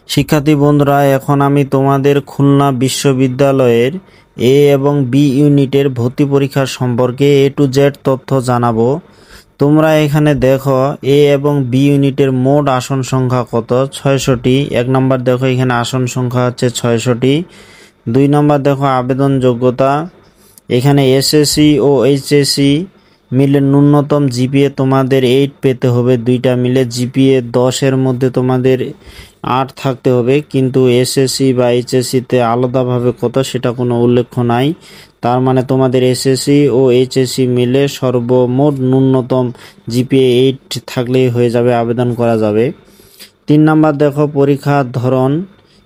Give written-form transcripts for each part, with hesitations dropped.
শিক্ষার্থী বন্ধুরা, এখন আমি তোমাদের খুলনা বিশ্ববিদ্যালয়ের এ এবং বি ইউনিটের ভর্তি পরীক্ষা সম্পর্কে এ টু জেড তথ্য জানাবো। তোমরা এখানে দেখো এ এবং বি ইউনিটের মোট আসন সংখ্যা কত? 600টি। 1 নম্বর দেখো এখানে আসন সংখ্যা হচ্ছে 600টি। 2 নম্বর দেখো আবেদন যোগ্যতা। এখানে এসএসসি ও এইচএসসি মিলে ন্যূনতম জিপিএ তোমাদের 8 পেতে হবে। দুইটা মিলে জিপিএ 10-এর মধ্যে তোমাদের 8 থাকতে হবে, কিন্তু এসএসসি বা এইচএসসিতে আলাদাভাবে কত সেটা কোনো উল্লেখ নাই। তার মানে তোমাদের এসএসসি ও এইচএসসি মিলে সর্বমোট ন্যূনতম জিপিএ 8 থাকলেই হয়ে যাবে, আবেদন করা যাবে। 3 নম্বর দেখো পরীক্ষার ধরন।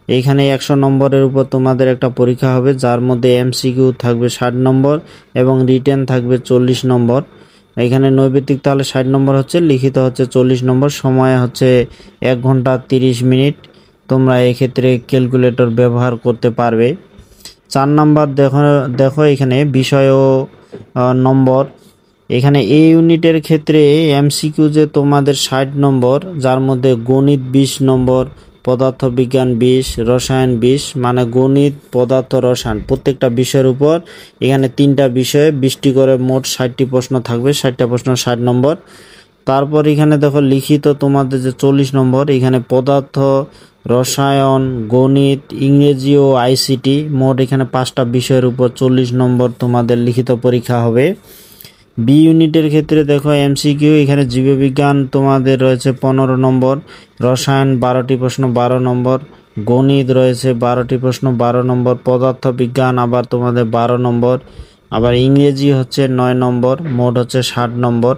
এইখানে 100 নম্বরের উপর তোমাদের একটা পরীক্ষা হবে, যার মধ্যে এমসিকিউ থাকবে 60 নম্বর এবং রিটেন থাকবে 40 নম্বর। এখানে নৈবেদিক তাহলে 60 নম্বর হচ্ছে, লিখিত হচ্ছে 40 নম্বর। সময় হচ্ছে 1 ঘন্টা 30 মিনিট। তোমরা এক্ষেত্রে ক্যালকুলেটর ব্যবহার করতে পারবে। 4 নম্বর দেখো এখানে বিষয় ও নম্বর। এখানে এ ইউনিটের ক্ষেত্রে এমসিকিউ যে তোমাদের 60 নম্বর, যার মধ্যে গণিত 20 নম্বর, পদার্থবিজ্ঞান 20, রসায়ন 20, মানে গণিত, পদার্থ, রসায়ন প্রত্যেকটা বিষয়ের উপর এখানে 3টা বিষয়ে 20টি করে মোট 60টি প্রশ্ন থাকবে। 60টা প্রশ্ন 60 নম্বর। তারপর এখানে দেখো লিখিত তোমাদের যে 40 নম্বর, এখানে পদার্থ, রসায়ন, গণিত, ইংরেজি ও আইসিটি মোট এখানে 5টা বিষয়ের উপর 40 নম্বর তোমাদের লিখিত পরীক্ষা হবে। বি ইউনিটের ক্ষেত্রে দেখো এমসিকিউ এখানে জীববিজ্ঞান তোমাদের রয়েছে 15 নম্বর, রসায়ন 12টি প্রশ্ন 12 নম্বর, গণিত রয়েছে 12টি প্রশ্ন 12 নম্বর, পদার্থবিজ্ঞান আবার তোমাদের 12 নম্বর, আবার ইংরেজি হচ্ছে 9 নম্বর, মোট হচ্ছে 60 নম্বর।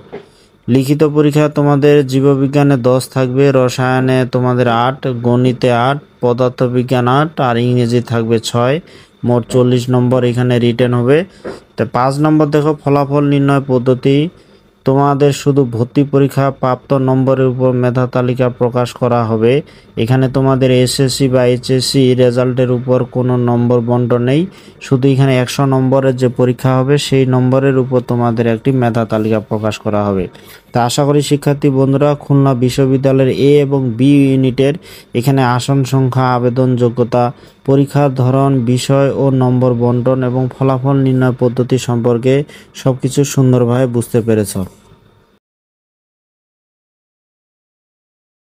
লিখিত পরীক্ষা তোমাদের জীববিজ্ঞানে 10 থাকবে, রসায়নে তোমাদের 8, গণিতে 8, পদার্থবিজ্ঞান 8 আর ইংরেজি থাকবে 6, মোট 40 নম্বর এখানে রিটেন হবে। তো 5 নম্বর দেখো ফলাফল নির্ণয় পদ্ধতি। তোমাদের শুধু ভর্তি পরীক্ষা প্রাপ্ত নম্বরের উপর মেধা তালিকা প্রকাশ করা হবে। এখানে তোমাদের এসএসসি বা এইচএসসি রেজাল্টের উপর কোনো নম্বর বন্টন নেই, শুধু এখানে 100 নম্বরের যে পরীক্ষা হবে সেই নম্বরের উপর তোমাদের একটি মেধা তালিকা প্রকাশ করা হবে। তা আশা করি শিক্ষার্থী বন্ধুরা খুলনা বিশ্ববিদ্যালয়ের এ এবং বি ইউনিটের এখানে আসন সংখ্যা, আবেদন যোগ্যতা, পরীক্ষার ধরন, বিষয় ও নম্বর বন্টন এবং ফলাফল নির্ণয় পদ্ধতি সম্পর্কে সবকিছু সুন্দরভাবে বুঝতে পেরেছ।